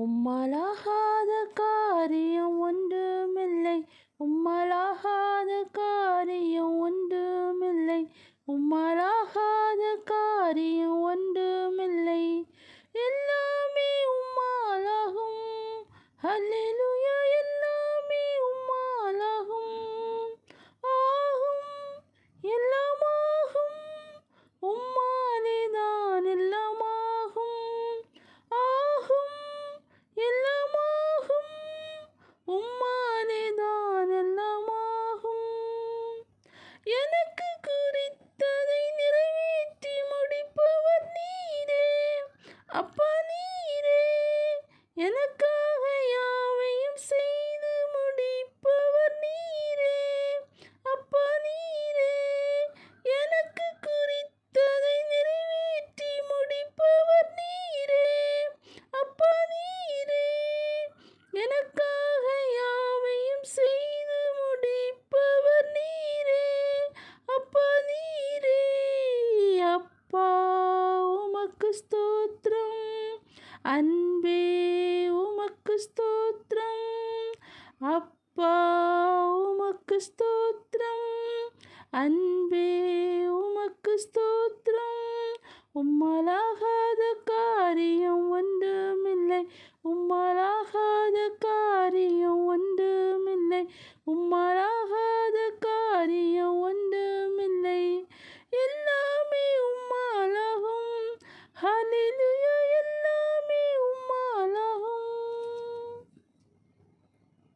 உம்மலாகாத காரியம் ஒன்றுமில்லை, உம்மலாகாத காரியம் ஒன்றுமில்லை, உம்மலாகாத காரியம் ஒன்றுமில்லை. எல்லாமே உம்மாலாகும், ஹல்லேலூயா, எல்லாமே உம்மாலாகும். ஆகும், எல்லாமாகும், உம்மாலேதான் எல்லாமாகும். ஆகும், எல்லாமாகும், உம்மாலேதான் எல்லாமாகும். எனக்கு குறித்ததை நிறைவேற்றி முடிப்பவர் நீரே, அப்பா நீரே. எனக்காக யாவையும் செய்து முடிப்பவர் நீரே, அப்பா நீரே. எனக்கு குறித்ததை நிறைவேற்றி முடிப்பவர் நீரே, அப்பா நீரே. எனக்காக யாவையும் செய்து முடிப்பவர் நீரே, அப்பா நீரே. அப்பா உமக்கு ஸ்தோத்திரம், அன்பே உமக்கு ஸ்தோத்திரம். அப்பா உமக்கு ஸ்தோத்திரம், அன்பே உமக்கு ஸ்தோத்திரம். உம்மலாகாத காரியம் ஒன்றுமில்லை, உம்மலாகாத காரியம் ஒன்றுமில்லை, உம்மலாகாத